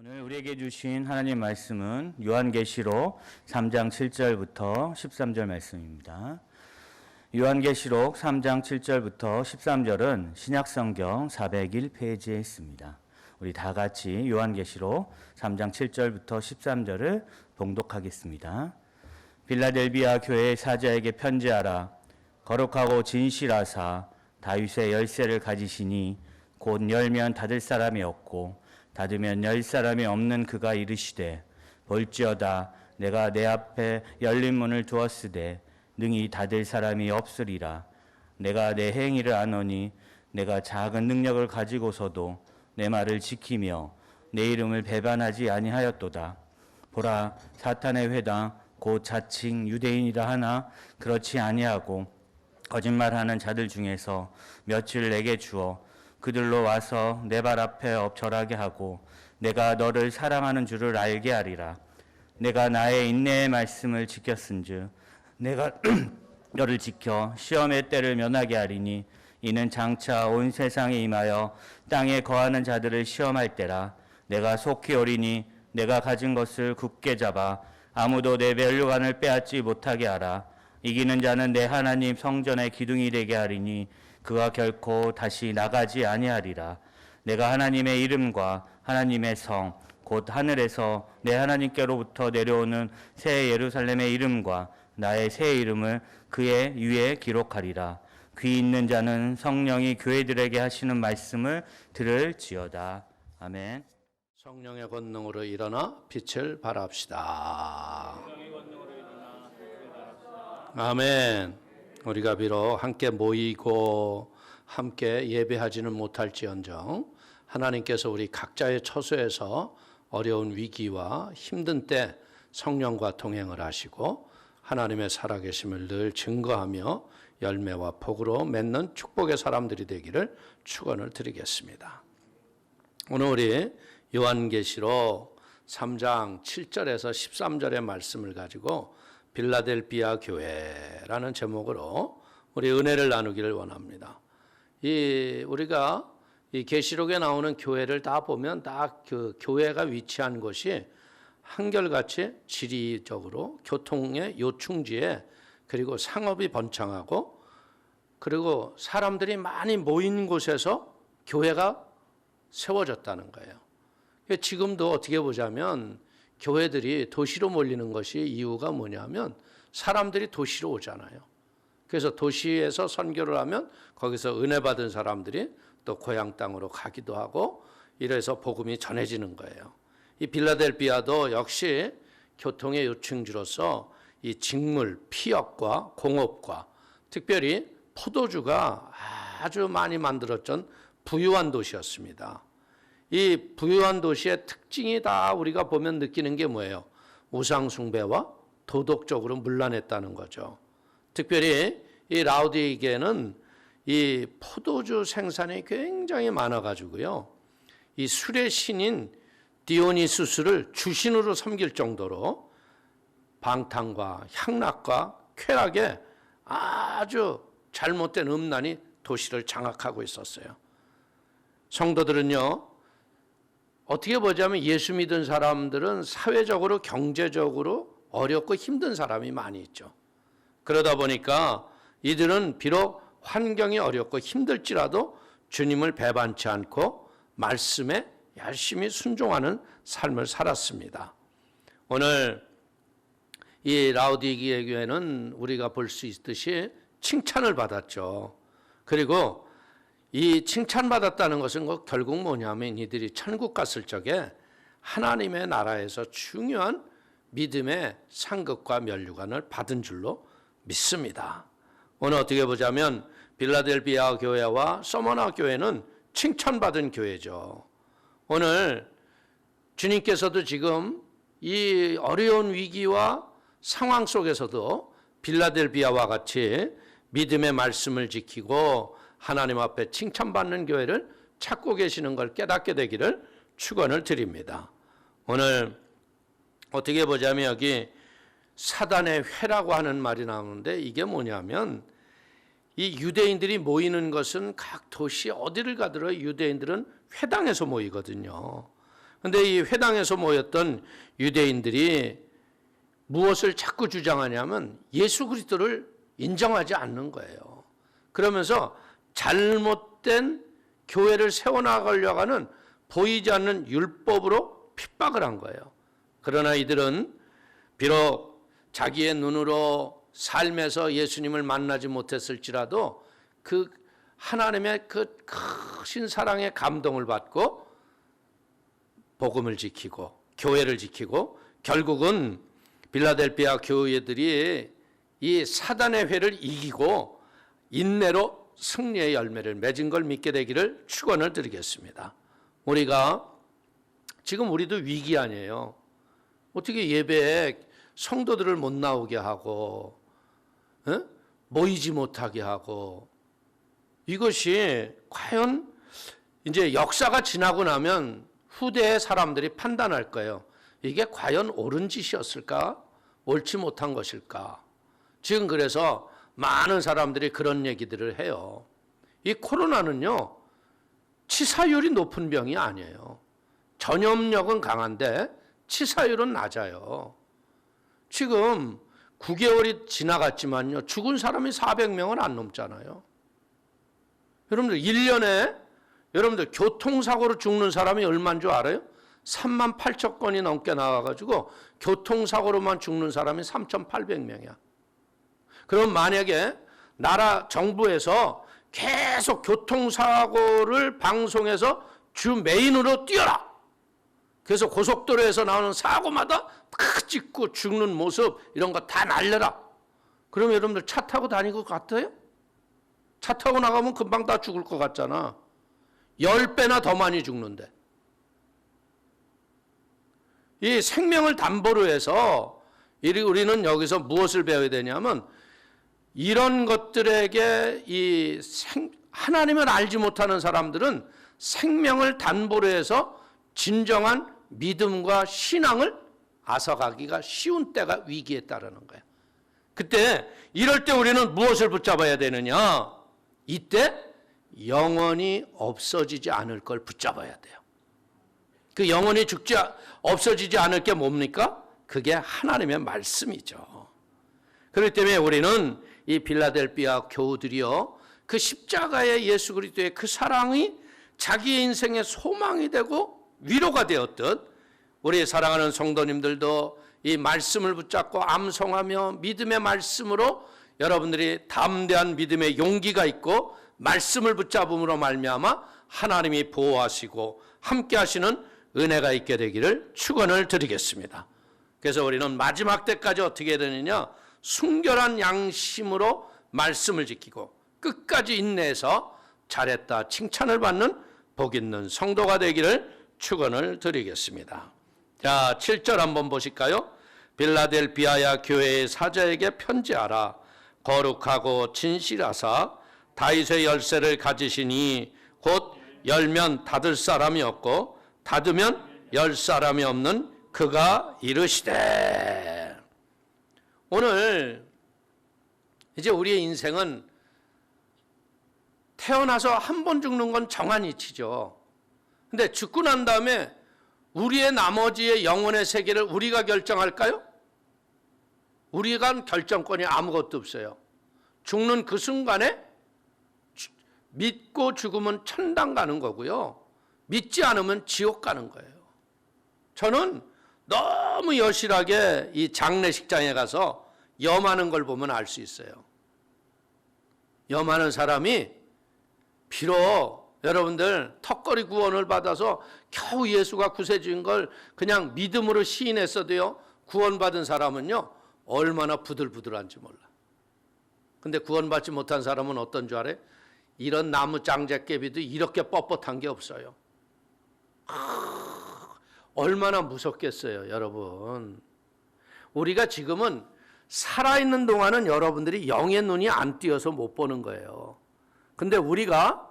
오늘 우리에게 주신 하나님 말씀은 요한계시록 3장 7절부터 13절 말씀입니다. 요한계시록 3장 7절부터 13절은 신약성경 401페이지에 있습니다. 우리 다 같이 요한계시록 3장 7절부터 13절을 봉독하겠습니다. 빌라델비아 교회의 사자에게 편지하라. 거룩하고 진실하사 다윗의 열쇠를 가지시니 곧 열면 닫을 사람이 없고 닫으면 열 사람이 없는 그가 이르시되 볼지어다 내가 내 앞에 열린 문을 두었으되 능히 닫을 사람이 없으리라. 내가 내 행위를 아노니 내가 작은 능력을 가지고서도 내 말을 지키며 내 이름을 배반하지 아니하였도다. 보라, 사탄의 회당 곧 자칭 유대인이라 하나 그렇지 아니하고 거짓말하는 자들 중에서 몇을 내게 주어 그들로 와서 내 발 앞에 절하게 하고 내가 너를 사랑하는 줄을 알게 하리라. 내가 나의 인내의 말씀을 지켰은즉 내가 너를 지켜 시험의 때를 면하게 하리니 이는 장차 온 세상에 임하여 땅에 거하는 자들을 시험할 때라. 내가 속히 오리니 내가 가진 것을 굳게 잡아 아무도 내 면류관을 빼앗지 못하게 하라. 이기는 자는 내 하나님 성전의 기둥이 되게 하리니 그가 결코 다시 나가지 아니하리라. 내가 하나님의 이름과 하나님의 성 곧 하늘에서 내 하나님께로부터 내려오는 새 예루살렘의 이름과 나의 새 이름을 그의 위에 기록하리라. 귀 있는 자는 성령이 교회들에게 하시는 말씀을 들을지어다. 아멘. 성령의 권능으로 일어나 빛을 발합시다. 아멘. 우리가 비록 함께 모이고 함께 예배하지는 못할지언정 하나님께서 우리 각자의 처소에서 어려운 위기와 힘든 때 성령과 동행을 하시고 하나님의 살아계심을 늘 증거하며 열매와 복으로 맺는 축복의 사람들이 되기를 축원을 드리겠습니다. 오늘 우리 요한계시록 3장 7절에서 13절의 말씀을 가지고 빌라델비아 교회라는 제목으로 우리 은혜를 나누기를 원합니다. 우리가 이 계시록에 나오는 교회를 다 보면 다 그 교회가 위치한 곳이 한결같이 지리적으로 교통의 요충지에 그리고 상업이 번창하고 그리고 사람들이 많이 모인 곳에서 교회가 세워졌다는 거예요. 지금도 어떻게 보자면 교회들이 도시로 몰리는 것이 이유가 뭐냐면 사람들이 도시로 오잖아요. 그래서 도시에서 선교를 하면 거기서 은혜 받은 사람들이 또 고향 땅으로 가기도 하고 이래서 복음이 전해지는 거예요. 이 빌라델비아도 역시 교통의 요충지로서 이 직물, 피역과 공업과 특별히 포도주가 아주 많이 만들어진 부유한 도시였습니다. 이 부유한 도시의 특징이 다 우리가 보면 느끼는 게 뭐예요? 우상 숭배와 도덕적으로 문란했다는 거죠. 특별히 이 라우디게는 이 포도주 생산이 굉장히 많아가지고요. 이 술의 신인 디오니수스를 주신으로 섬길 정도로 방탕과 향락과 쾌락에 아주 잘못된 음란이 도시를 장악하고 있었어요. 성도들은요, 어떻게 보자면 예수 믿은 사람들은 사회적으로 경제적으로 어렵고 힘든 사람이 많이 있죠. 그러다 보니까 이들은 비록 환경이 어렵고 힘들지라도 주님을 배반치 않고 말씀에 열심히 순종하는 삶을 살았습니다. 오늘 이 라우디게 교회는 우리가 볼 수 있듯이 칭찬을 받았죠. 그리고 이 칭찬받았다는 것은 결국 뭐냐면 이들이 천국 갔을 적에 하나님의 나라에서 중요한 믿음의 상급과 면류관을 받은 줄로 믿습니다. 오늘 어떻게 보자면 빌라델비아 교회와 서머나 교회는 칭찬받은 교회죠. 오늘 주님께서도 지금 이 어려운 위기와 상황 속에서도 빌라델비아와 같이 믿음의 말씀을 지키고 하나님 앞에 칭찬받는 교회를 찾고 계시는 걸 깨닫게 되기를 축원을 드립니다. 오늘 어떻게 보자면 여기 사단의 회라고 하는 말이 나오는데 이게 뭐냐면 이 유대인들이 모이는 것은 각 도시 어디를 가더라도 유대인들은 회당에서 모이거든요. 근데 이 회당에서 모였던 유대인들이 무엇을 자꾸 주장하냐면 예수 그리스도를 인정하지 않는 거예요. 그러면서 잘못된 교회를 세워나가려고 하는 보이지 않는 율법으로 핍박을 한 거예요. 그러나 이들은 비록 자기의 눈으로 삶에서 예수님을 만나지 못했을지라도 그 하나님의 그 크신 사랑의 감동을 받고 복음을 지키고 교회를 지키고 결국은 빌라델피아 교회들이 이 사단의 회를 이기고 인내로 승리의 열매를 맺은 걸 믿게 되기를 축원을 드리겠습니다. 우리가 지금 우리도 위기 아니에요. 어떻게 예배에 성도들을 못 나오게 하고 모이지 못하게 하고, 이것이 과연 이제 역사가 지나고 나면 후대의 사람들이 판단할 거예요. 이게 과연 옳은 짓이었을까? 옳지 못한 것일까? 지금 그래서 많은 사람들이 그런 얘기들을 해요. 이 코로나는요, 치사율이 높은 병이 아니에요. 전염력은 강한데 치사율은 낮아요. 지금 9개월이 지나갔지만요, 죽은 사람이 400명은 안 넘잖아요. 여러분들 1년에 여러분들 교통사고로 죽는 사람이 얼마인 줄 알아요? 3만 8천 건이 넘게 나와가지고 교통사고로만 죽는 사람이 3,800명이야. 그럼 만약에 나라 정부에서 계속 교통사고를 방송해서 주 메인으로 띄워라. 그래서 고속도로에서 나오는 사고마다 탁 찍고 죽는 모습 이런 거 다 날려라. 그럼 여러분들 차 타고 다닐 것 같아요? 차 타고 나가면 금방 다 죽을 것 같잖아. 10배나 더 많이 죽는데. 이 생명을 담보로 해서 우리는 여기서 무엇을 배워야 되냐면, 이런 것들에게 하나님을 알지 못하는 사람들은 생명을 담보로 해서 진정한 믿음과 신앙을 앗아가기가 쉬운 때가 위기에 따르는 거예요. 그때 이럴 때 우리는 무엇을 붙잡아야 되느냐? 이때 영원히 없어지지 않을 걸 붙잡아야 돼요. 그 영원히 없어지지 않을 게 뭡니까? 그게 하나님의 말씀이죠. 그렇기 때문에 우리는 이 빌라델피아 교우들이요, 그 십자가의 예수 그리스도의 그 사랑이 자기의 인생의 소망이 되고 위로가 되었듯, 우리 사랑하는 성도님들도 이 말씀을 붙잡고 암송하며 믿음의 말씀으로 여러분들이 담대한 믿음의 용기가 있고 말씀을 붙잡음으로 말미암아 하나님이 보호하시고 함께 하시는 은혜가 있게 되기를 축원을 드리겠습니다. 그래서 우리는 마지막 때까지 어떻게 해야 되느냐? 순결한 양심으로 말씀을 지키고 끝까지 인내해서 잘했다 칭찬을 받는 복 있는 성도가 되기를 축원을 드리겠습니다. 자, 7절 한번 보실까요? 빌라델피아야 교회의 사자에게 편지하라. 거룩하고 진실하사 다윗의 열쇠를 가지시니 곧 열면 닫을 사람이 없고 닫으면 열 사람이 없는 그가 이르시되. 오늘 이제 우리의 인생은 태어나서 한 번 죽는 건 정한 이치죠. 근데 죽고 난 다음에 우리의 나머지의 영혼의 세계를 우리가 결정할까요? 우리가 결정권이 아무것도 없어요. 죽는 그 순간에 믿고 죽으면 천당 가는 거고요, 믿지 않으면 지옥 가는 거예요. 저는 너무 여실하게 이 장례식장에 가서 염하는 걸 보면 알 수 있어요. 염하는 사람이 비록 여러분들 턱걸이 구원을 받아서 겨우 예수가 구세주인 걸 그냥 믿음으로 시인했어도요, 구원받은 사람은요 얼마나 부들부들한지 몰라. 근데 구원받지 못한 사람은 어떤 줄 알아요? 이런 나무 짱제깨비도 이렇게 뻣뻣한 게 없어요. 얼마나 무섭겠어요, 여러분. 우리가 지금은 살아있는 동안은 여러분들이 영의 눈이 안 띄어서 못 보는 거예요. 근데 우리가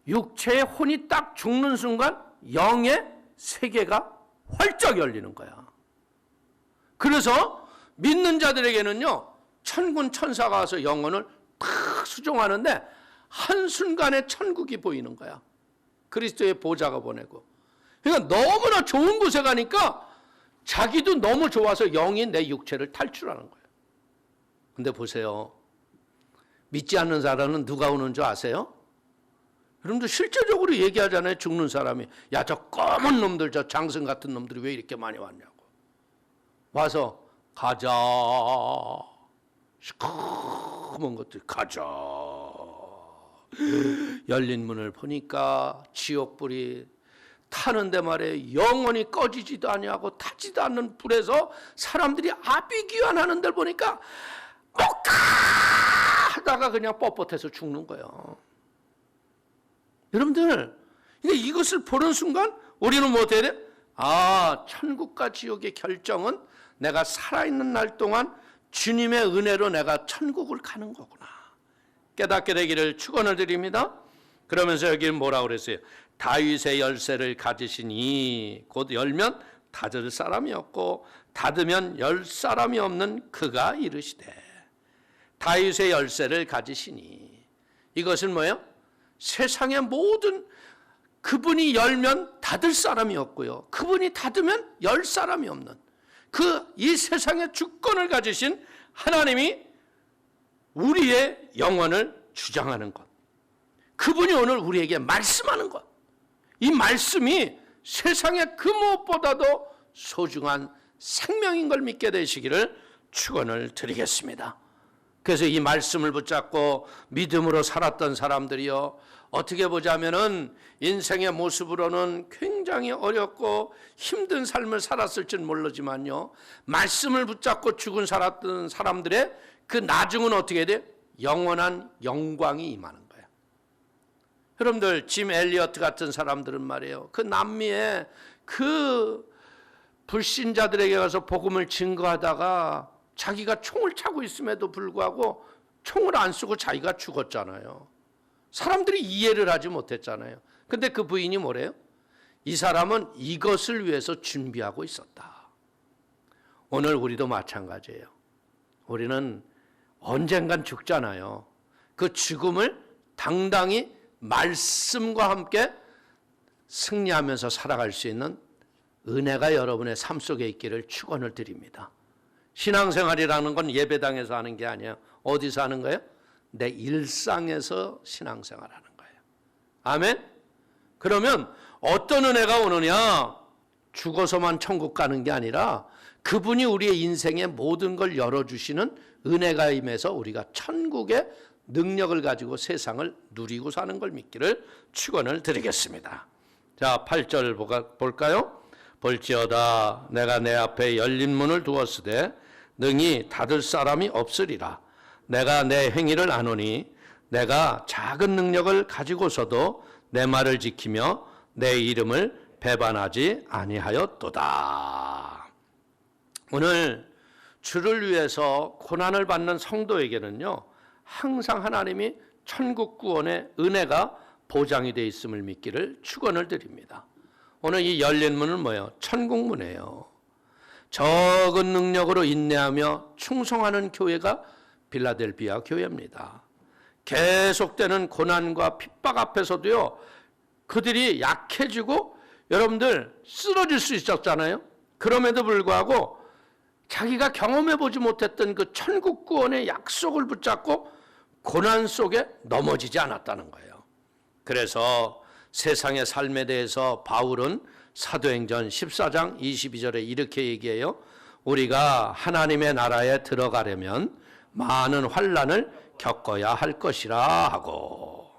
육체의 혼이 딱 죽는 순간 영의 세계가 활짝 열리는 거야. 그래서 믿는 자들에게는요, 천군 천사가 와서 영혼을 탁 수종하는데 한순간에 천국이 보이는 거야. 그리스도의 보좌가 보내고. 그러니까 너무나 좋은 곳에 가니까 자기도 너무 좋아서 영이 내 육체를 탈출하는 거예요. 근데 보세요. 믿지 않는 사람은 누가 오는 줄 아세요? 여러분들 실제적으로 얘기하잖아요. 죽는 사람이. 야, 저 검은 놈들, 저 장승 같은 놈들이 왜 이렇게 많이 왔냐고. 와서 가자. 시커먼 것들 가자. 열린 문을 보니까 지옥불이 타는데 말이에요. 영원히 꺼지지도 아니하고 타지도 않는 불에서 사람들이 아비규환하는 데를 보니까 목가 하다가 그냥 뻣뻣해서 죽는 거예요. 여러분들, 이것을 보는 순간 우리는 뭐 어떻게 돼? 아, 천국과 지옥의 결정은 내가 살아있는 날 동안 주님의 은혜로 내가 천국을 가는 거구나. 깨닫게 되기를 축원을 드립니다. 그러면서 여기 뭐라고 그랬어요? 다윗의 열쇠를 가지시니 곧 열면 닫을 사람이 없고 닫으면 열 사람이 없는 그가 이르시되. 다윗의 열쇠를 가지시니 이것은 뭐예요? 세상의 모든 그분이 열면 닫을 사람이 없고요. 그분이 닫으면 열 사람이 없는 이 세상의 주권을 가지신 하나님이 우리의 영혼을 주장하는 것. 그분이 오늘 우리에게 말씀하는 것. 이 말씀이 세상의 그 무엇보다도 소중한 생명인 걸 믿게 되시기를 축원을 드리겠습니다. 그래서 이 말씀을 붙잡고 믿음으로 살았던 사람들이요, 어떻게 보자면은 인생의 모습으로는 굉장히 어렵고 힘든 삶을 살았을지는 모르지만요, 말씀을 붙잡고 살았던 사람들의 그 나중은 어떻게 돼? 영원한 영광이 임하는 거예요. 여러분들, 짐 엘리어트 같은 사람들은 말이에요, 그 남미에 그 불신자들에게 가서 복음을 증거하다가 자기가 총을 차고 있음에도 불구하고 총을 안 쓰고 자기가 죽었잖아요. 사람들이 이해를 하지 못했잖아요. 근데 그 부인이 뭐래요? 이 사람은 이것을 위해서 준비하고 있었다. 오늘 우리도 마찬가지예요. 우리는 언젠간 죽잖아요. 그 죽음을 당당히 말씀과 함께 승리하면서 살아갈 수 있는 은혜가 여러분의 삶 속에 있기를 축원을 드립니다. 신앙생활이라는 건 예배당에서 하는 게 아니에요. 어디서 하는 거예요? 내 일상에서 신앙생활하는 거예요. 아멘? 그러면 어떤 은혜가 오느냐? 죽어서만 천국 가는 게 아니라 그분이 우리의 인생의 모든 걸 열어주시는 은혜가 임해서 우리가 천국의 능력을 가지고 세상을 누리고 사는 걸 믿기를 축원을 드리겠습니다. 자, 8절 볼까요? 볼지어다 내가 내 앞에 열린 문을 두었으되 능히 닫을 사람이 없으리라. 내가 내 행위를 아노니 내가 작은 능력을 가지고서도 내 말을 지키며 내 이름을 배반하지 아니하였도다. 오늘 주를 위해서 고난을 받는 성도에게는요, 항상 하나님이 천국 구원의 은혜가 보장이 되어 있음을 믿기를 축원을 드립니다. 오늘 이 열린 문은 뭐예요? 천국문이에요. 적은 능력으로 인내하며 충성하는 교회가 빌라델비아 교회입니다. 계속되는 고난과 핍박 앞에서도요, 그들이 약해지고 여러분들 쓰러질 수 있었잖아요. 그럼에도 불구하고 자기가 경험해보지 못했던 그 천국 구원의 약속을 붙잡고 고난 속에 넘어지지 않았다는 거예요. 그래서 세상의 삶에 대해서 바울은 사도행전 14장 22절에 이렇게 얘기해요. 우리가 하나님의 나라에 들어가려면 많은 환난을 겪어야 할 것이라 하고,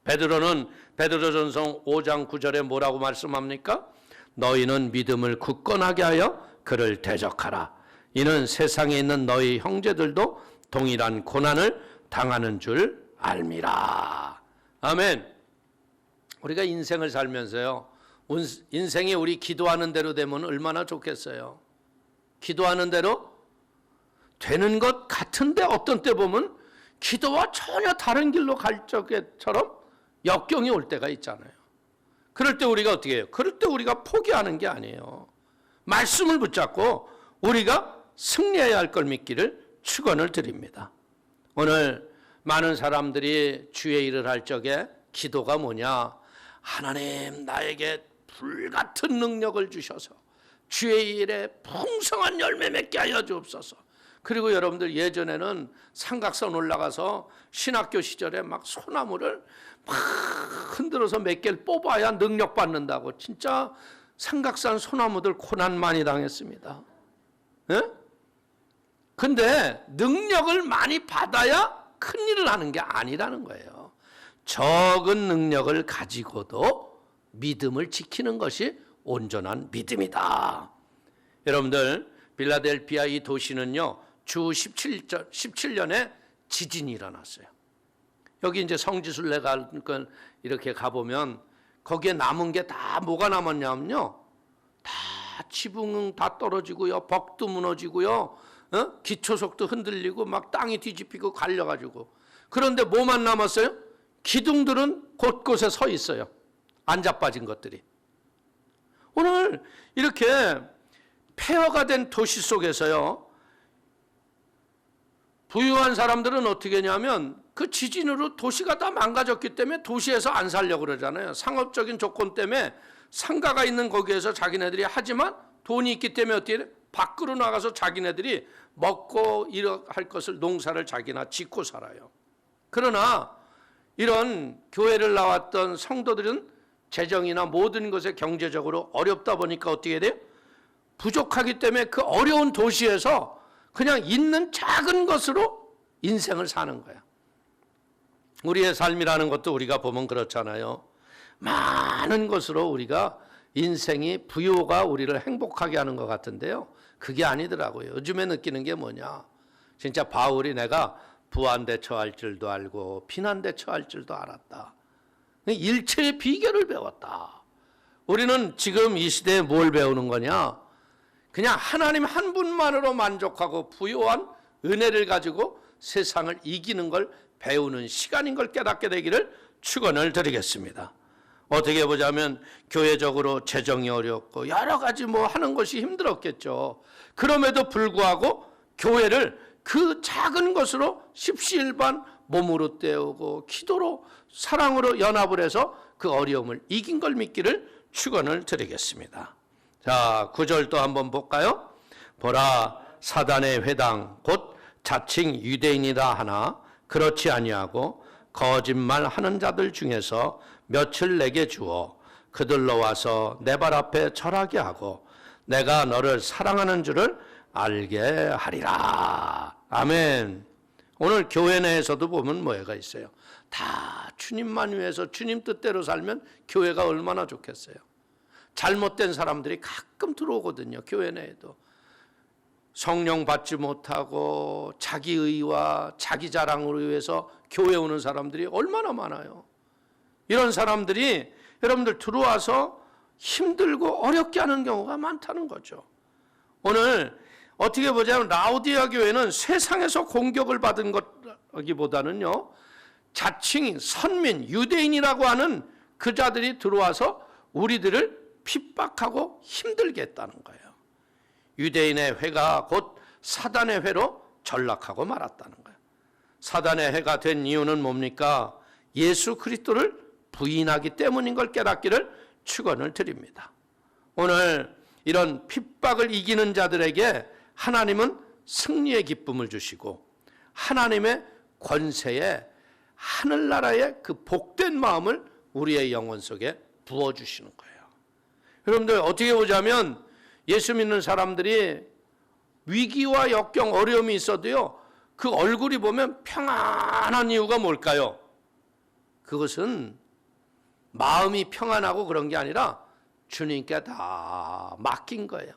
베드로는 베드로전서 5장 9절에 뭐라고 말씀합니까? 너희는 믿음을 굳건하게 하여 그를 대적하라. 이는 세상에 있는 너희 형제들도 동일한 고난을 당하는 줄 알미라. 아멘. 우리가 인생을 살면서요, 인생이 우리 기도하는 대로 되면 얼마나 좋겠어요. 기도하는 대로 되는 것 같은데 어떤 때 보면 기도와 전혀 다른 길로 갈 적에처럼 역경이 올 때가 있잖아요. 그럴 때 우리가 어떻게 해요? 그럴 때 우리가 포기하는 게 아니에요. 말씀을 붙잡고 우리가 승리해야 할 걸 믿기를 축원을 드립니다. 오늘 많은 사람들이 주의 일을 할 적에 기도가 뭐냐? 하나님, 나에게 불같은 능력을 주셔서 주의 일에 풍성한 열매 맺게 하여 주옵소서. 그리고 여러분들 예전에는 삼각산 올라가서 신학교 시절에 막 소나무를 막 흔들어서 몇 개를 뽑아야 능력 받는다고 진짜 삼각산 소나무들 고난 많이 당했습니다. 예? 근데 능력을 많이 받아야 큰 일을 하는 게 아니라는 거예요. 적은 능력을 가지고도 믿음을 지키는 것이 온전한 믿음이다. 여러분들 빌라델피아 이 도시는요 주 17년에 지진이 일어났어요. 여기 이제 성지순례가 이렇게 가보면 거기에 남은 게 다 뭐가 남았냐면요 다 지붕 다 떨어지고요, 벽도 무너지고요, 기초석도 흔들리고 막 땅이 뒤집히고 갈려가지고. 그런데 뭐만 남았어요? 기둥들은 곳곳에 서 있어요. 안 자빠진 것들이. 오늘 이렇게 폐허가 된 도시 속에서요 부유한 사람들은 어떻게 하냐면 그 지진으로 도시가 다 망가졌기 때문에 도시에서 안 살려고 그러잖아요. 상업적인 조건 때문에 상가가 있는 거기에서 자기네들이 하지만 돈이 있기 때문에 어떻게 해? 밖으로 나가서 자기네들이 먹고 할 것을 농사를 자기나 짓고 살아요. 그러나 이런 교회를 나왔던 성도들은 재정이나 모든 것에 경제적으로 어렵다 보니까 어떻게 돼요? 부족하기 때문에 그 어려운 도시에서 그냥 있는 작은 것으로 인생을 사는 거야. 우리의 삶이라는 것도 우리가 보면 그렇잖아요. 많은 것으로 우리가 인생이 부요가 우리를 행복하게 하는 것 같은데요. 그게 아니더라고요. 요즘에 느끼는 게 뭐냐. 진짜 바울이 내가 부한대 처할 줄도 알고 피난대 처할 줄도 알았다. 일체의 비결을 배웠다. 우리는 지금 이 시대에 뭘 배우는 거냐. 그냥 하나님 한 분만으로 만족하고 부요한 은혜를 가지고 세상을 이기는 걸 배우는 시간인 걸 깨닫게 되기를 축원을 드리겠습니다. 어떻게 보자면 교회적으로 재정이 어렵고 여러 가지 뭐 하는 것이 힘들었겠죠. 그럼에도 불구하고 교회를 그 작은 것으로 십시일반 몸으로 때우고 기도로 사랑으로 연합을 해서 그 어려움을 이긴 걸 믿기를 축원을 드리겠습니다. 자, 9절 또 한번 볼까요? 보라, 사단의 회당 곧 자칭 유대인이라 하나 그렇지 아니하고 거짓말하는 자들 중에서 며칠 내게 주어 그들로 와서 내 발 앞에 절하게 하고 내가 너를 사랑하는 줄을 알게 하리라. 아멘. 오늘 교회 내에서도 보면 뭐가 있어요? 다 주님만 위해서 주님 뜻대로 살면 교회가 얼마나 좋겠어요. 잘못된 사람들이 가끔 들어오거든요. 교회 내에도. 성령 받지 못하고 자기 의와 자기 자랑으로 위해서 교회 오는 사람들이 얼마나 많아요. 이런 사람들이 여러분들 들어와서 힘들고 어렵게 하는 경우가 많다는 거죠. 오늘 어떻게 보자면 라오디아 교회는 세상에서 공격을 받은 것보다는요 자칭 선민 유대인이라고 하는 그 자들이 들어와서 우리들을 핍박하고 힘들게 했다는 거예요. 유대인의 회가 곧 사단의 회로 전락하고 말았다는 거예요. 사단의 회가 된 이유는 뭡니까? 예수 그리스도를 부인하기 때문인 걸 깨닫기를 축원을 드립니다. 오늘 이런 핍박을 이기는 자들에게 하나님은 승리의 기쁨을 주시고 하나님의 권세에 하늘나라의 그 복된 마음을 우리의 영혼 속에 부어주시는 거예요. 여러분들 어떻게 보자면 예수 믿는 사람들이 위기와 역경 어려움이 있어도요 그 얼굴이 보면 평안한 이유가 뭘까요? 그것은 마음이 평안하고 그런 게 아니라 주님께 다 맡긴 거예요.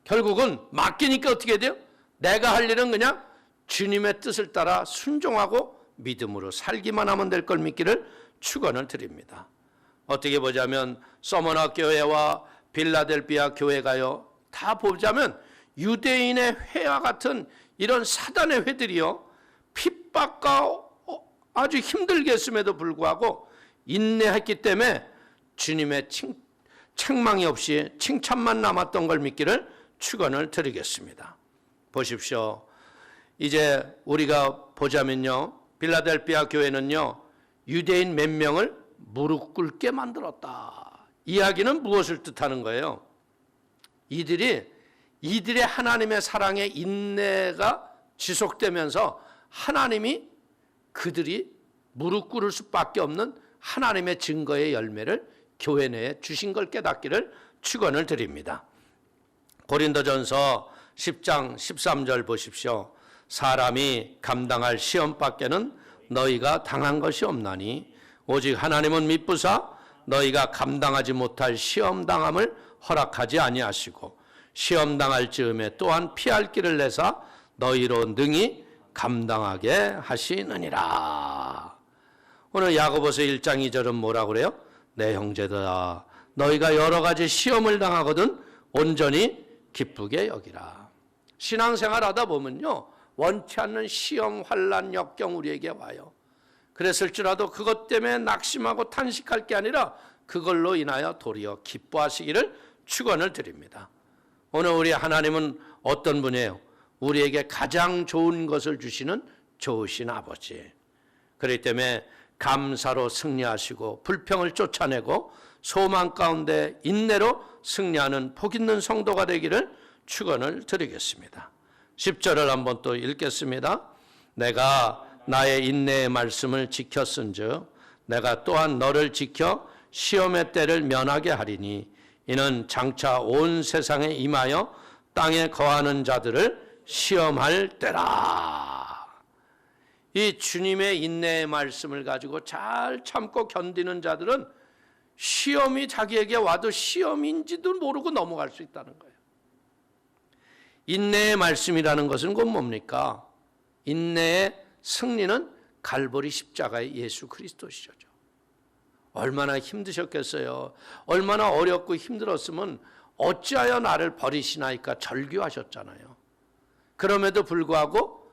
결국은 맡기니까 어떻게 돼요? 내가 할 일은 그냥 주님의 뜻을 따라 순종하고 믿음으로 살기만 하면 될 걸 믿기를 축원을 드립니다. 어떻게 보자면 서머나 교회와 빌라델피아 교회가요 다 보자면 유대인의 회와 같은 이런 사단의 회들이요 핍박과 아주 힘들게 했음에도 불구하고 인내했기 때문에 주님의 책망이 없이 칭찬만 남았던 걸 믿기를 축원을 드리겠습니다. 보십시오. 이제 우리가 보자면요 빌라델피아 교회는요 유대인 몇 명을 무릎 꿇게 만들었다. 이야기는 무엇을 뜻하는 거예요? 이들의 하나님의 사랑의 인내가 지속되면서 하나님이 그들이 무릎 꿇을 수밖에 없는 하나님의 증거의 열매를 교회 내에 주신 걸 깨닫기를 축원을 드립니다. 고린도전서 10장 13절 보십시오. 사람이 감당할 시험 밖에는 너희가 당한 것이 없나니 오직 하나님은 미쁘사 너희가 감당하지 못할 시험 당함을 허락하지 아니하시고 시험 당할 즈음에 또한 피할 길을 내사 너희로 능히 감당하게 하시느니라. 오늘 야고보서 1장 2절은 뭐라고 그래요? 내 형제들아 너희가 여러 가지 시험을 당하거든 온전히 기쁘게 여기라. 신앙생활 하다 보면요 원치 않는 시험, 환난, 역경 우리에게 와요. 그랬을지라도 그것 때문에 낙심하고 탄식할 게 아니라 그걸로 인하여 도리어 기뻐하시기를 축원을 드립니다. 오늘 우리 하나님은 어떤 분이에요? 우리에게 가장 좋은 것을 주시는 좋으신 아버지. 그렇기 때문에 감사로 승리하시고 불평을 쫓아내고 소망 가운데 인내로 승리하는 복 있는 성도가 되기를 축원을 드리겠습니다. 10절을 한번 또 읽겠습니다. 내가 나의 인내의 말씀을 지켰은즉 내가 또한 너를 지켜 시험의 때를 면하게 하리니 이는 장차 온 세상에 임하여 땅에 거하는 자들을 시험할 때라. 이 주님의 인내의 말씀을 가지고 잘 참고 견디는 자들은 시험이 자기에게 와도 시험인지도 모르고 넘어갈 수 있다는 거예요. 인내의 말씀이라는 것은 곧 뭡니까? 인내의 승리는 갈보리 십자가의 예수 그리스도시죠. 얼마나 힘드셨겠어요. 얼마나 어렵고 힘들었으면 어찌하여 나를 버리시나이까 절규하셨잖아요. 그럼에도 불구하고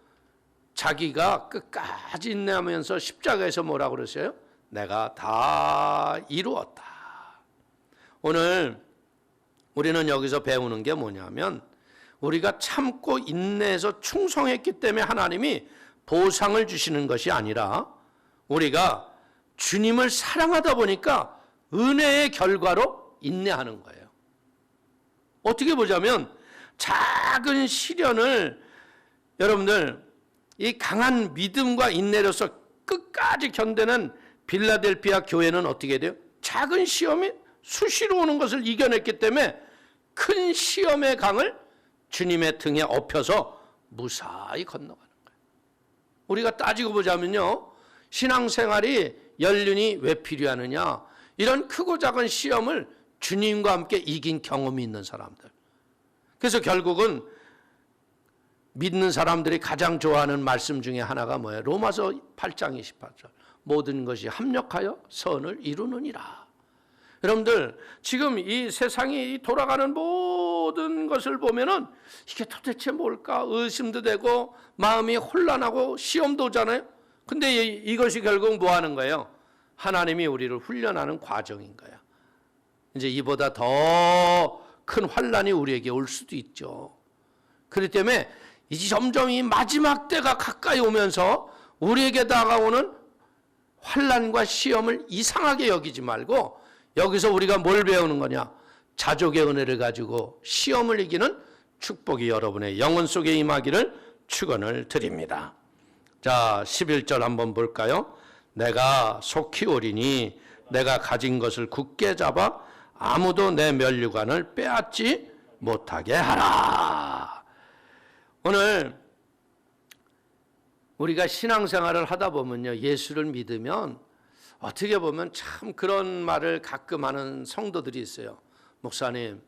자기가 끝까지 인내하면서 십자가에서 뭐라고 그러세요? 내가 다 이루었다. 오늘 우리는 여기서 배우는 게 뭐냐면 우리가 참고 인내해서 충성했기 때문에 하나님이 보상을 주시는 것이 아니라 우리가 주님을 사랑하다 보니까 은혜의 결과로 인내하는 거예요. 어떻게 보자면 작은 시련을 여러분들 이 강한 믿음과 인내로서 끝까지 견디는 빌라델피아 교회는 어떻게 돼요? 작은 시험이 수시로 오는 것을 이겨냈기 때문에 큰 시험의 강을 주님의 등에 업혀서 무사히 건너가는 거예요. 우리가 따지고 보자면요, 신앙생활이 연륜이 왜 필요하느냐? 이런 크고 작은 시험을 주님과 함께 이긴 경험이 있는 사람들. 그래서 결국은 믿는 사람들이 가장 좋아하는 말씀 중에 하나가 뭐예요? 로마서 8장 28절. 모든 것이 합력하여 선을 이루느니라. 여러분들 지금 이 세상이 돌아가는 모든 것을 보면은 이게 도대체 뭘까 의심도 되고 마음이 혼란하고 시험도 오잖아요. 근데 이것이 결국 뭐 하는 거예요? 하나님이 우리를 훈련하는 과정인 거야. 이제 이보다 더 큰 환란이 우리에게 올 수도 있죠. 그렇기 때문에 이제 점점 이 마지막 때가 가까이 오면서 우리에게 다가오는 환란과 시험을 이상하게 여기지 말고 여기서 우리가 뭘 배우는 거냐? 자족의 은혜를 가지고 시험을 이기는 축복이 여러분의 영혼 속에 임하기를 축원을 드립니다. 자, 11절 한번 볼까요? 내가 속히 오리니 내가 가진 것을 굳게 잡아 아무도 내 면류관을 빼앗지 못하게 하라. 오늘 우리가 신앙생활을 하다 보면요, 예수를 믿으면 어떻게 보면 참 그런 말을 가끔 하는 성도들이 있어요. 목사님,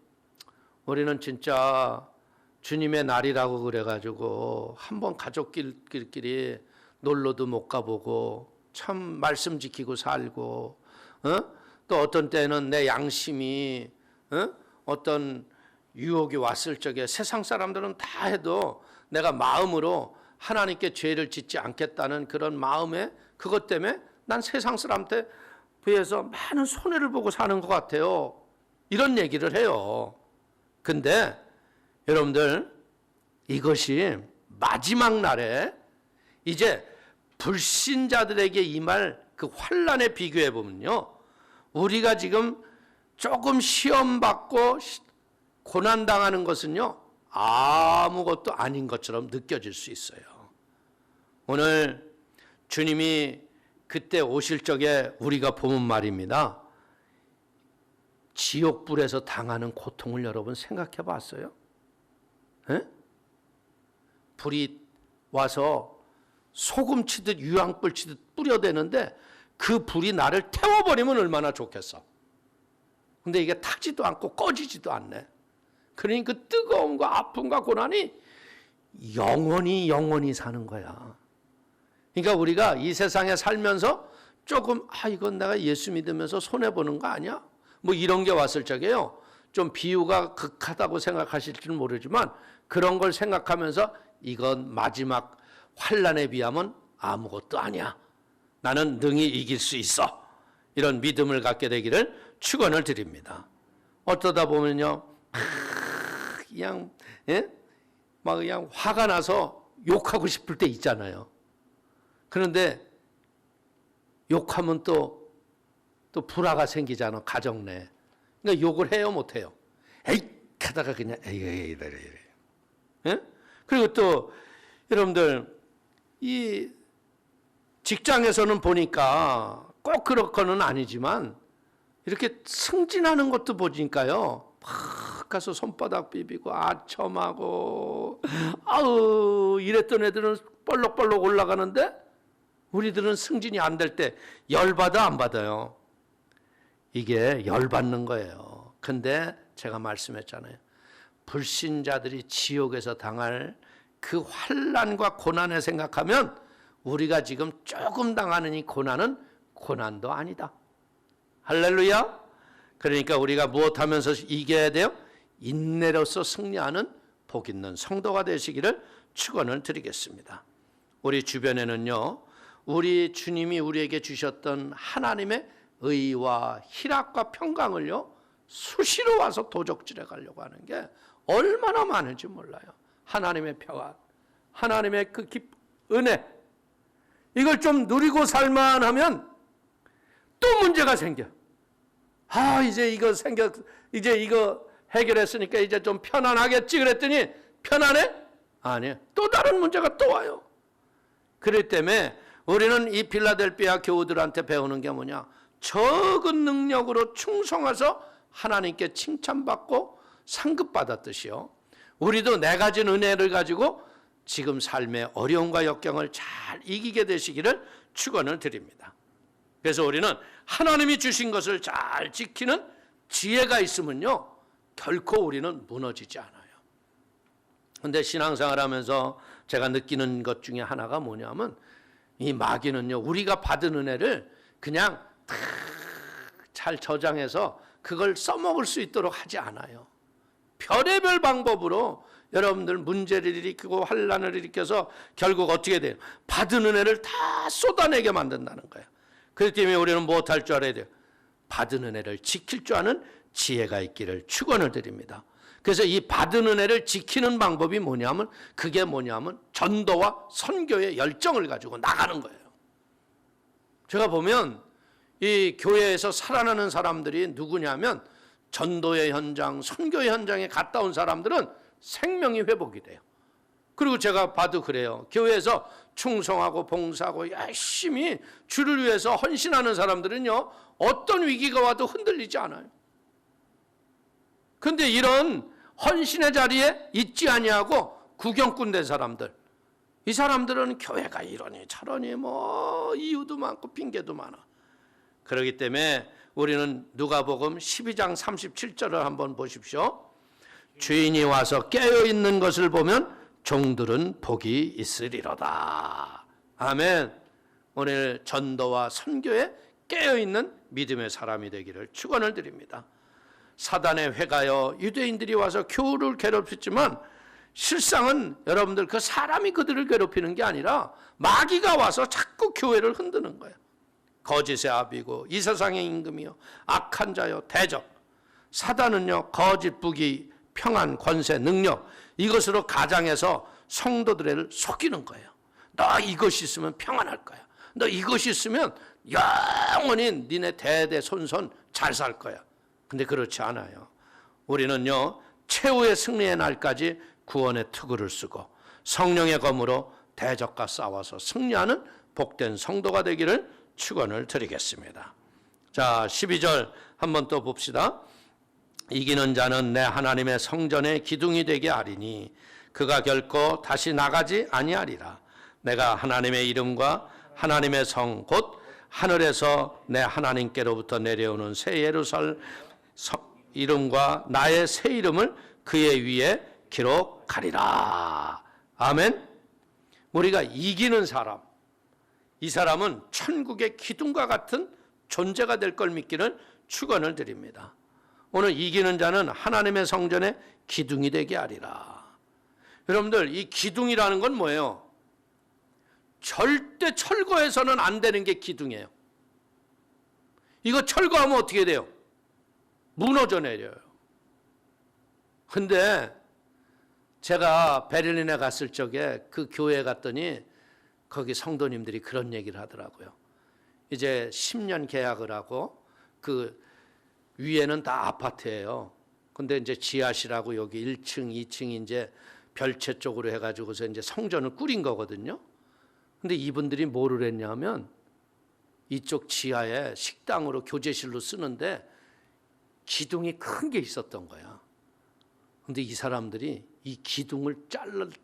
우리는 진짜 주님의 날이라고 그래가지고 한번 가족끼리 놀러도 못 가보고 참 말씀 지키고 살고, 또 어떤 때는 내 양심이 어떤 유혹이 왔을 적에 세상 사람들은 다 해도 내가 마음으로 하나님께 죄를 짓지 않겠다는 그런 마음에 그것 때문에 난 세상 사람한테 비해서 많은 손해를 보고 사는 것 같아요. 이런 얘기를 해요. 근데 여러분들 이것이 마지막 날에 이제 불신자들에게 임할 그 환란에 비교해 보면요, 우리가 지금 조금 시험받고 고난당하는 것은요, 아무것도 아닌 것처럼 느껴질 수 있어요. 오늘 주님이 그때 오실 적에 우리가 보면 말입니다. 지옥불에서 당하는 고통을 여러분 생각해 봤어요? 에? 불이 와서 소금 치듯 유황불 치듯 뿌려대는데 그 불이 나를 태워버리면 얼마나 좋겠어. 근데 이게 타지도 않고 꺼지지도 않네. 그러니 그 뜨거움과 아픔과 고난이 영원히 사는 거야. 그러니까 우리가 이 세상에 살면서 조금 이건 내가 예수 믿으면서 손해보는 거 아니야? 뭐 이런 게 왔을 적에요. 좀 비유가 극하다고 생각하실지는 모르지만 그런 걸 생각하면서 이건 마지막 환난에 비하면 아무것도 아니야. 나는 능히 이길 수 있어. 이런 믿음을 갖게 되기를 축원을 드립니다. 어쩌다 보면요, 그냥 막 그냥 화가 나서 욕하고 싶을 때 있잖아요. 그런데 욕하면 또 불화가 생기잖아, 가정 내에. 그러니까 욕을 해요, 못 해요? 에이 하다가 그냥 에이 이래. 그리고 또 여러분들 이 직장에서는 보니까 꼭 그렇거는 아니지만 이렇게 승진하는 것도 보니까요, 막 가서 손바닥 비비고 아첨하고 아우 이랬던 애들은 볼록볼록 올라가는데 우리들은 승진이 안 될 때 열받아 안 받아요? 이게 열받는 거예요. 근데 제가 말씀했잖아요. 불신자들이 지옥에서 당할 그 환난과 고난을 생각하면 우리가 지금 조금 당하는 이 고난은 고난도 아니다. 할렐루야. 그러니까 우리가 무엇하면서 이겨야 돼요? 인내로서 승리하는 복 있는 성도가 되시기를 축원을 드리겠습니다. 우리 주변에는요, 우리 주님이 우리에게 주셨던 하나님의 의와 희락과 평강을요, 수시로 와서 도적질해 가려고 하는 게 얼마나 많은지 몰라요. 하나님의 평안, 하나님의 그 은혜, 이걸 좀 누리고 살만하면 또 문제가 생겨. 이제 이거 해결했으니까 이제 좀 편안하겠지 그랬더니 편안해? 아니에요. 또 다른 문제가 또 와요. 그렇기 때문에 우리는 이 필라델피아 교우들한테 배우는 게 뭐냐? 적은 능력으로 충성해서 하나님께 칭찬받고 상급받았듯이요. 우리도 내 가진 은혜를 가지고 지금 삶의 어려움과 역경을 잘 이기게 되시기를 축원을 드립니다. 그래서 우리는 하나님이 주신 것을 잘 지키는 지혜가 있으면요, 결코 우리는 무너지지 않아요. 그런데 신앙생활 하면서 제가 느끼는 것 중에 하나가 뭐냐면 이 마귀는요, 우리가 받은 은혜를 그냥 잘 저장해서 그걸 써먹을 수 있도록 하지 않아요. 별의별 방법으로 여러분들 문제를 일으키고 환난을 일으켜서 결국 어떻게 돼요? 받은 은혜를 다 쏟아내게 만든다는 거예요. 그렇기 때문에 우리는 무엇할 줄 알아야 돼요? 받은 은혜를 지킬 줄 아는 지혜가 있기를 축원을 드립니다. 그래서 이 받은 은혜를 지키는 방법이 뭐냐면, 그게 뭐냐면 전도와 선교의 열정을 가지고 나가는 거예요. 제가 보면 이 교회에서 살아나는 사람들이 누구냐면 전도의 현장, 선교의 현장에 갔다 온 사람들은 생명이 회복이 돼요. 그리고 제가 봐도 그래요. 교회에서 충성하고 봉사하고 열심히 주를 위해서 헌신하는 사람들은요, 어떤 위기가 와도 흔들리지 않아요. 그런데 이런 헌신의 자리에 있지 아니하고 구경꾼 된 사람들, 이 사람들은 교회가 이러니 저러니 뭐 이유도 많고 핑계도 많아. 그렇기 때문에 우리는 누가복음 12장 37절을 한번 보십시오. 주인이 와서 깨어있는 것을 보면 종들은 복이 있으리로다. 아멘. 오늘 전도와 선교에 깨어있는 믿음의 사람이 되기를 축원을 드립니다. 사단의 회가여 유대인들이 와서 교우를 괴롭혔지만 실상은 여러분들 그 사람이 그들을 괴롭히는 게 아니라 마귀가 와서 자꾸 교회를 흔드는 거예요. 거짓의 아비고 이 세상의 임금이요 악한 자요 대적. 사단은요 거짓 부귀 평안 권세 능력 이것으로 가장해서 성도들을 속이는 거예요. 너 이것이 있으면 평안할 거야. 너 이것이 있으면 영원히 니네 대대손손 잘 살 거야. 근데 그렇지 않아요. 우리는요, 최후의 승리의 날까지 구원의 투구를 쓰고 성령의 검으로 대적과 싸워서 승리하는 복된 성도가 되기를 축원을 드리겠습니다. 자, 12절 한번 또 봅시다. 이기는 자는 내 하나님의 성전의 기둥이 되게 하리니 그가 결코 다시 나가지 아니하리라. 내가 하나님의 이름과 하나님의 성 곧 하늘에서 내 하나님께로부터 내려오는 새 예루살렘 이름과 나의 새 이름을 그의 위에 기록하리라. 아멘. 우리가 이기는 사람, 이 사람은 천국의 기둥과 같은 존재가 될 걸 믿기를 축원을 드립니다. 오늘 이기는 자는 하나님의 성전의 기둥이 되게 하리라. 여러분들, 이 기둥이라는 건 뭐예요? 절대 철거해서는 안 되는 게 기둥이에요. 이거 철거하면 어떻게 돼요? 무너져 내려요. 근데 제가 베를린에 갔을 적에 그 교회에 갔더니 거기 성도님들이 그런 얘기를 하더라고요. 이제 10년 계약을 하고 그 위에는 다 아파트예요. 근데 이제 지하실하고 여기 1층, 2층이 이제 별채 쪽으로 해가지고서 이제 성전을 꾸린 거거든요. 근데 이분들이 뭐를 했냐면 이쪽 지하에 식당으로 교제실로 쓰는데 기둥이 큰 게 있었던 거야. 근데 이 사람들이 이 기둥을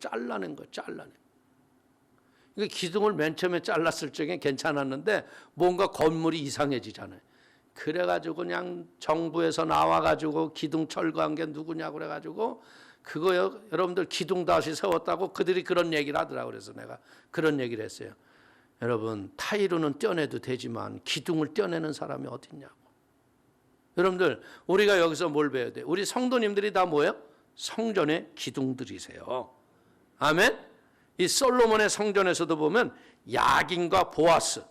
잘라낸 거야, 잘라낸. 그러니까 기둥을 맨 처음에 잘랐을 적엔 괜찮았는데 뭔가 건물이 이상해지잖아요. 그래가지고 그냥 정부에서 나와가지고 기둥 철거한 게 누구냐고 그래가지고 그거요, 여러분들 기둥 다시 세웠다고 그들이 그런 얘기를 하더라고요. 그래서 내가 그런 얘기를 했어요. 여러분, 타일로는 떼어내도 되지만 기둥을 떼어내는 사람이 어딨냐고. 여러분들, 우리가 여기서 뭘 배워야 돼요? 우리 성도님들이 다 뭐예요? 성전의 기둥들이세요. 아멘? 이 솔로몬의 성전에서도 보면 야긴과 보아스,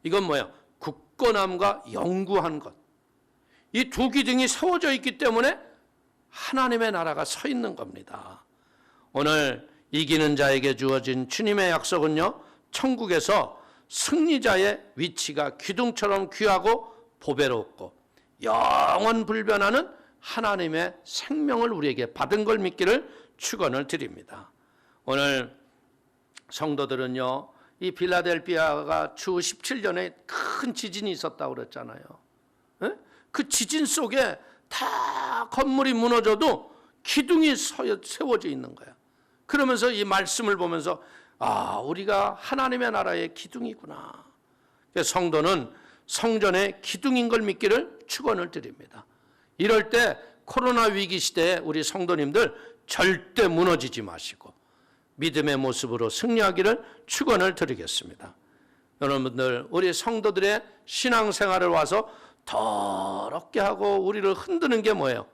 이건 뭐예요? 굳건함과 영구한 것. 이 두 기둥이 세워져 있기 때문에 하나님의 나라가 서 있는 겁니다. 오늘 이기는 자에게 주어진 주님의 약속은요, 천국에서 승리자의 위치가 기둥처럼 귀하고 보배롭고 영원 불변하는 하나님의 생명을 우리에게 받은 걸 믿기를 축원을 드립니다. 오늘 성도들은요, 이 필라델피아가 주 17년에 큰 지진이 있었다고 그랬잖아요. 에? 그 지진 속에 다 건물이 무너져도 기둥이 세워져 있는 거야. 그러면서 이 말씀을 보면서 아, 우리가 하나님의 나라의 기둥이구나. 성도는 성전의 기둥인 걸 믿기를 축원을 드립니다. 이럴 때 코로나 위기 시대에 우리 성도님들 절대 무너지지 마시고 믿음의 모습으로 승리하기를 축원을 드리겠습니다. 여러분들, 우리 성도들의 신앙생활을 와서 더럽게 하고 우리를 흔드는 게 뭐예요?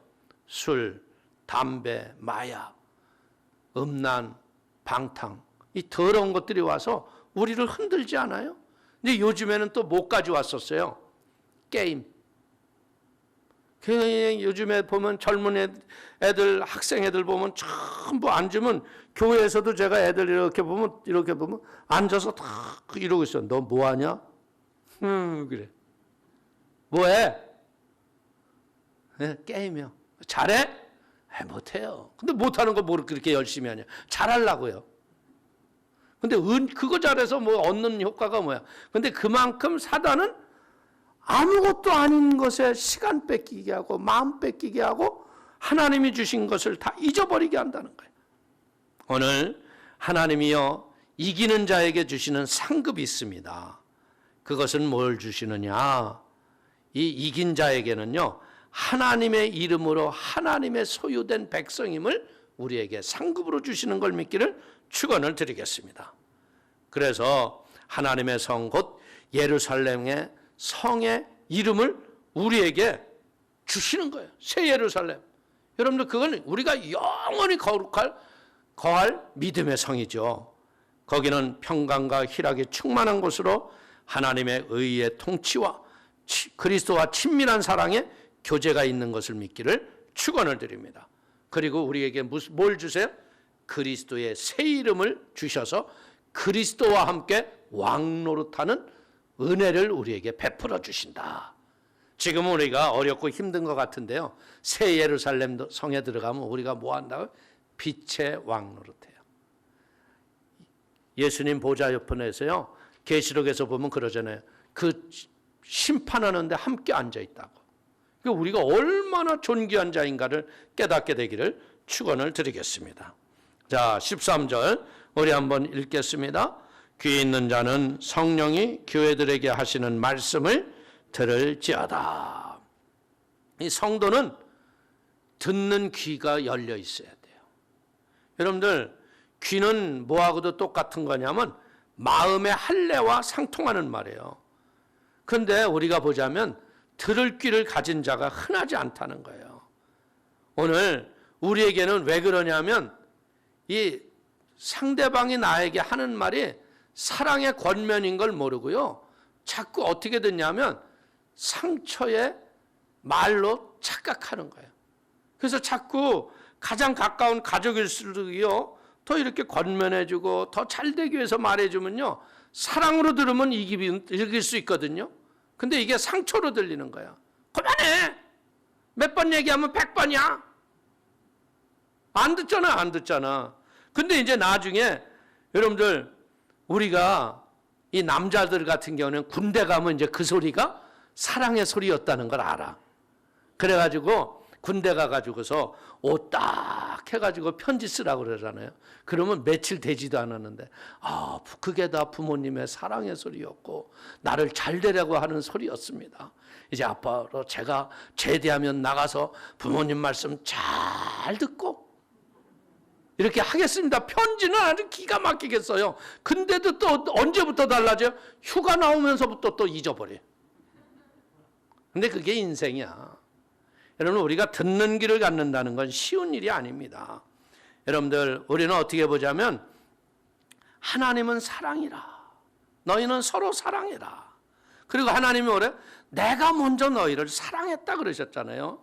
술, 담배, 마약, 음란, 방탕, 이 더러운 것들이 와서 우리를 흔들지 않아요? 근데 요즘에는 또 뭐까지 왔었어요? 게임. 요즘에 보면 젊은 애들, 학생 애들 보면 전부 앉으면, 교회에서도 제가 애들 이렇게 보면 앉아서 다 이러고 있어. 너 뭐하냐? 그래. 뭐해? 게임이요. 잘해? 못해요. 근데 못하는 거 뭐 그렇게 열심히 하냐? 잘하려고요. 근데 그거 잘해서 뭐 얻는 효과가 뭐야? 근데 그만큼 사단은 아무것도 아닌 것에 시간 뺏기게 하고 마음 뺏기게 하고 하나님이 주신 것을 다 잊어버리게 한다는 거예요. 오늘 하나님이요, 이기는 자에게 주시는 상급이 있습니다. 그것은 뭘 주시느냐? 이 이긴 자에게는요, 하나님의 이름으로 하나님의 소유된 백성임을 우리에게 상급으로 주시는 걸 믿기를 축원을 드리겠습니다. 그래서 하나님의 성 곧 예루살렘의 성의 이름을 우리에게 주시는 거예요. 새 예루살렘. 여러분들, 그건 우리가 영원히 거할 믿음의 성이죠. 거기는 평강과 희락이 충만한 곳으로 하나님의 의의 통치와 그리스도와 친밀한 사랑의 교제가 있는 것을 믿기를 축원을 드립니다. 그리고 우리에게 뭘 주세요? 그리스도의 새 이름을 주셔서 그리스도와 함께 왕노릇하는 은혜를 우리에게 베풀어 주신다. 지금은 우리가 어렵고 힘든 것 같은데요. 새 예루살렘 성에 들어가면 우리가 뭐 한다고요? 빛의 왕 노릇해요. 예수님 보좌 옆에서요. 계시록에서 보면 그러잖아요. 그 심판하는데 함께 앉아 있다고. 그러니까 우리가 얼마나 존귀한 자인가를 깨닫게 되기를 축원을 드리겠습니다. 자, 13절 우리 한번 읽겠습니다. 귀 있는 자는 성령이 교회들에게 하시는 말씀을 들을지어다. 이 성도는 듣는 귀가 열려 있어야 돼요. 여러분들 귀는 뭐하고도 똑같은 거냐면 마음의 할례와 상통하는 말이에요. 그런데 우리가 보자면 들을 귀를 가진 자가 흔하지 않다는 거예요. 오늘 우리에게는 왜 그러냐면 이 상대방이 나에게 하는 말이 사랑의 권면인 걸 모르고요. 자꾸 어떻게 됐냐면 상처의 말로 착각하는 거예요. 그래서 자꾸 가장 가까운 가족일수록요. 더 이렇게 권면해주고 더 잘되기 위해서 말해주면요. 사랑으로 들으면 이길 수 있거든요. 근데 이게 상처로 들리는 거야. 그만해. 몇 번 얘기하면 100번이야. 안 듣잖아. 근데 이제 나중에 여러분들 우리가 이 남자들 같은 경우는 군대 가면 이제 그 소리가 사랑의 소리였다는 걸 알아. 그래가지고 군대 가가지고서 옷 딱 해가지고 편지 쓰라고 그러잖아요. 그러면 며칠 되지도 않았는데 그게 다 부모님의 사랑의 소리였고 나를 잘 되려고 하는 소리였습니다. 이제 앞으로 제가 제대하면 나가서 부모님 말씀 잘 듣고 이렇게 하겠습니다. 편지는 아주 기가 막히겠어요. 근데도 또 언제부터 달라져요? 휴가 나오면서부터 또 잊어버려. 근데 그게 인생이야. 여러분 우리가 듣는 귀를 갖는다는 건 쉬운 일이 아닙니다. 여러분들 우리는 어떻게 보자면 하나님은 사랑이라. 너희는 서로 사랑해라. 그리고 하나님이 뭐래? 내가 먼저 너희를 사랑했다 그러셨잖아요.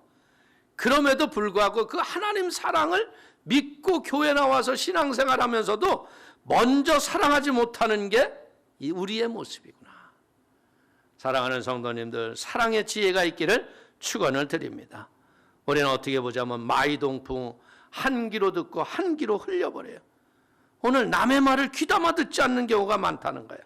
그럼에도 불구하고 그 하나님 사랑을 믿고 교회 나와서 신앙생활하면서도 먼저 사랑하지 못하는 게 우리의 모습이구나. 사랑하는 성도님들 사랑의 지혜가 있기를 축원을 드립니다. 우리는 어떻게 보자면 마이동풍 한 귀로 듣고 한 귀로 흘려버려요. 오늘 남의 말을 귀담아 듣지 않는 경우가 많다는 거예요.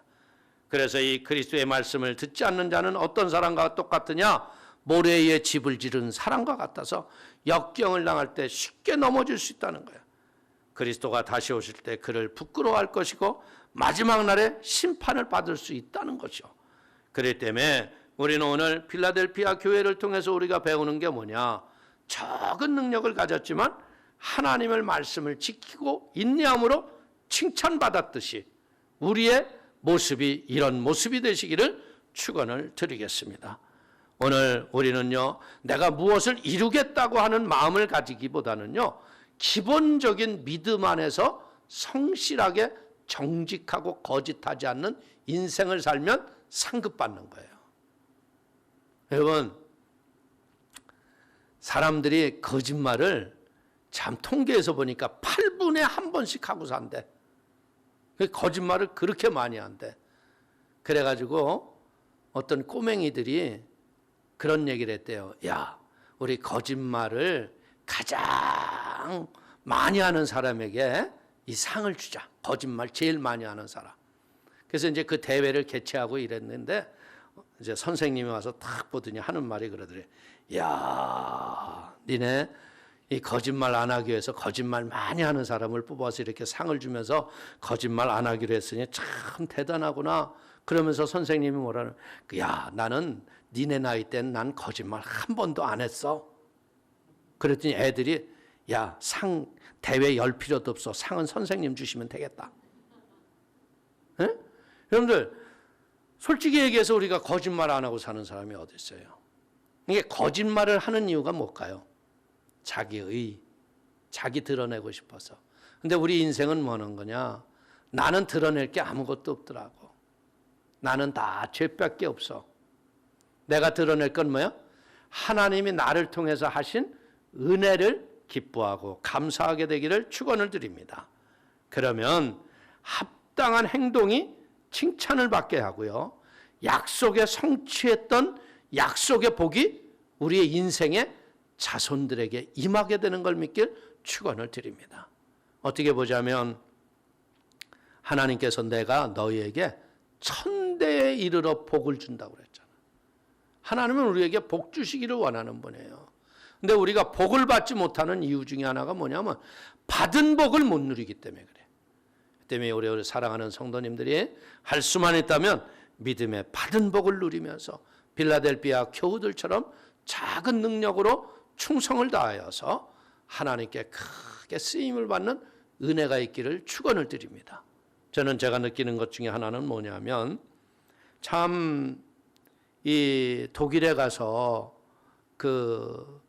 그래서 이 그리스도의 말씀을 듣지 않는 자는 어떤 사람과 똑같으냐? 모래 위에 집을 지른 사람과 같아서 역경을 당할 때 쉽게 넘어질 수 있다는 거예요. 그리스도가 다시 오실 때 그를 부끄러워할 것이고 마지막 날에 심판을 받을 수 있다는 것이죠. 그렇기 때문에 우리는 오늘 필라델피아 교회를 통해서 우리가 배우는 게 뭐냐? 적은 능력을 가졌지만 하나님의 말씀을 지키고 인내함으로 칭찬받았듯이 우리의 모습이 이런 모습이 되시기를 축원을 드리겠습니다. 오늘 우리는요, 내가 무엇을 이루겠다고 하는 마음을 가지기보다는요, 기본적인 믿음 안에서 성실하게 정직하고 거짓하지 않는 인생을 살면 상급받는 거예요. 여러분, 사람들이 거짓말을 참 통계에서 보니까 8분에 1번씩 하고 산대. 거짓말을 그렇게 많이 한대. 그래가지고 어떤 꼬맹이들이 그런 얘기를 했대요. 야, 우리 거짓말을 가장 많이 하는 사람에게 이 상을 주자. 거짓말 제일 많이 하는 사람. 그래서 이제 그 대회를 개최하고 이랬는데 이제 선생님이 와서 딱 보더니 하는 말이 그러더래. 야, 니네 이 거짓말 안 하기 위해서 거짓말 많이 하는 사람을 뽑아서 이렇게 상을 주면서 거짓말 안 하기로 했으니 참 대단하구나. 그러면서 선생님이 뭐라는, 야, 나는 니네 나이 땐 난 거짓말 한 번도 안 했어. 그랬더니 애들이, 야, 상 대회 열 필요도 없어. 상은 선생님 주시면 되겠다. 에? 여러분들, 솔직히 얘기해서 우리가 거짓말 안 하고 사는 사람이 어디 있어요? 이게 거짓말을 하는 이유가 뭘까요? 자기의, 자기 드러내고 싶어서. 근데 우리 인생은 뭐 하는 거냐? 나는 드러낼 게 아무것도 없더라고. 나는 다 죄밖에 없어. 내가 드러낼 건 뭐야? 하나님이 나를 통해서 하신 은혜를 기뻐하고 감사하게 되기를 축원을 드립니다. 그러면 합당한 행동이 칭찬을 받게 하고요. 약속에 성취했던 약속의 복이 우리의 인생의 자손들에게 임하게 되는 걸 믿길 축원을 드립니다. 어떻게 보자면 하나님께서 내가 너희에게 천대에 이르러 복을 준다고 그랬잖아. 하나님은 우리에게 복 주시기를 원하는 분이에요. 근데 우리가 복을 받지 못하는 이유 중에 하나가 뭐냐면 받은 복을 못 누리기 때문에 그래. 그 때문에 우리 사랑하는 성도님들이 할 수만 있다면 믿음의 받은 복을 누리면서 빌라델비아 교우들처럼 작은 능력으로 충성을 다하여서 하나님께 크게 쓰임을 받는 은혜가 있기를 축원을 드립니다. 저는 제가 느끼는 것 중에 하나는 뭐냐면 참 이 독일에 가서 그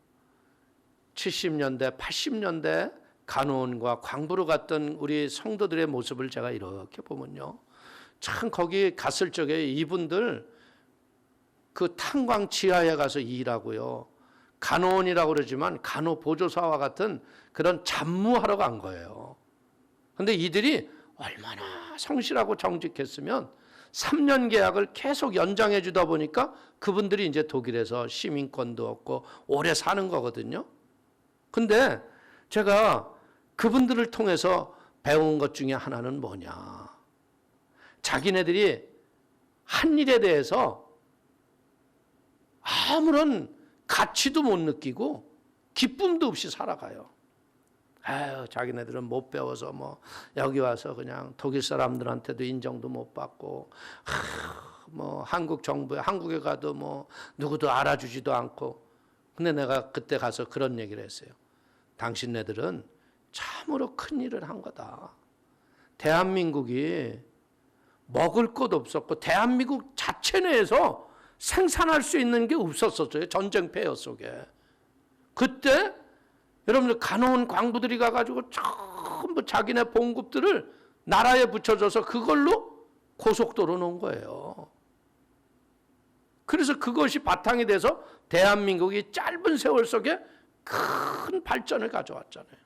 70년대, 80년대 간호원과 광부로 갔던 우리 성도들의 모습을 제가 이렇게 보면요. 참 거기 갔을 적에 이분들 그 탄광 지하에 가서 일하고요. 간호원이라고 그러지만 간호보조사와 같은 그런 잡무하러 간 거예요. 근데 이들이 얼마나 성실하고 정직했으면 3년 계약을 계속 연장해 주다 보니까 그분들이 이제 독일에서 시민권도 얻고 오래 사는 거거든요. 근데 제가 그분들을 통해서 배운 것 중에 하나는 뭐냐. 자기네들이 한 일에 대해서 아무런 가치도 못 느끼고 기쁨도 없이 살아가요. 아유, 자기네들은 못 배워서 뭐 여기 와서 그냥 독일 사람들한테도 인정도 못 받고 뭐 한국 정부에 한국에 가도 뭐 누구도 알아주지도 않고. 근데 내가 그때 가서 그런 얘기를 했어요. 당신네들은 참으로 큰 일을 한 거다. 대한민국이 먹을 것 없었고 대한민국 자체 내에서 생산할 수 있는 게 없었었어요. 전쟁 폐허 속에. 그때 여러분들 간호원 광부들이 가가지고 전부 자기네 봉급들을 나라에 붙여줘서 그걸로 고속도로 놓은 거예요. 그래서 그것이 바탕이 돼서 대한민국이 짧은 세월 속에 큰 발전을 가져왔잖아요.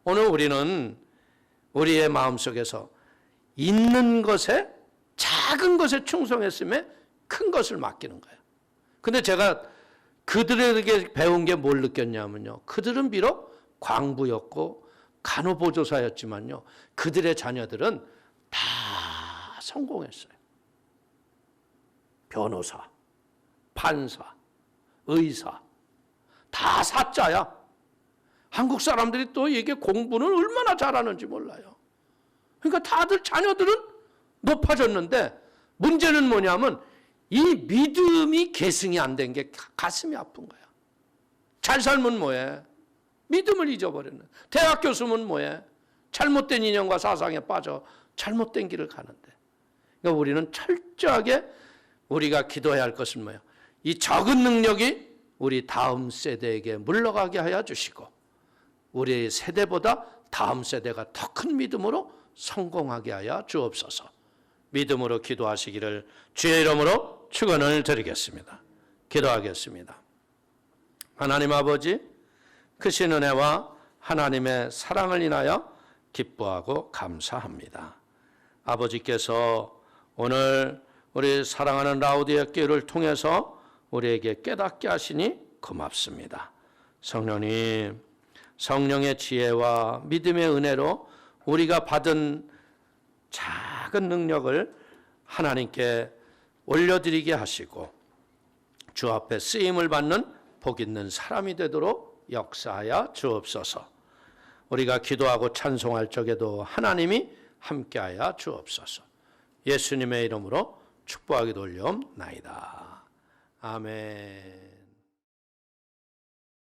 오늘 우리는 우리의 마음속에서 있는 것에 작은 것에 충성했음에 큰 것을 맡기는 거예요. 근데 제가 그들에게 배운 게 뭘 느꼈냐면요. 그들은 비록 광부였고 간호보조사였지만요. 그들의 자녀들은 다 성공했어요. 변호사, 판사, 의사 다 사자야. 한국 사람들이 또 이게 공부는 얼마나 잘하는지 몰라요. 그러니까 다들 자녀들은 높아졌는데 문제는 뭐냐면 이 믿음이 계승이 안 된 게 가슴이 아픈 거야. 잘 살면 뭐해? 믿음을 잊어버렸네. 대학 교수면 뭐해? 잘못된 인연과 사상에 빠져 잘못된 길을 가는데. 그러니까 우리는 철저하게 우리가 기도해야 할 것은 뭐예요? 이 적은 능력이 우리 다음 세대에게 물러가게 하여 주시고 우리 세대보다 다음 세대가 더 큰 믿음으로 성공하게 하여 주옵소서. 믿음으로 기도하시기를 주의 이름으로 축원을 드리겠습니다. 기도하겠습니다. 하나님 아버지, 크신 은혜와 하나님의 사랑을 인하여 기뻐하고 감사합니다. 아버지께서 오늘 우리 사랑하는 라우디아 교회를 통해서 우리에게 깨닫게 하시니 고맙습니다. 성령님, 성령의 지혜와 믿음의 은혜로 우리가 받은 작은 능력을 하나님께 올려드리게 하시고 주 앞에 쓰임을 받는 복 있는 사람이 되도록 역사하여 주옵소서. 우리가 기도하고 찬송할 적에도 하나님이 함께하여 주옵소서. 예수님의 이름으로 축복하기도 올려옵나이다. 아멘.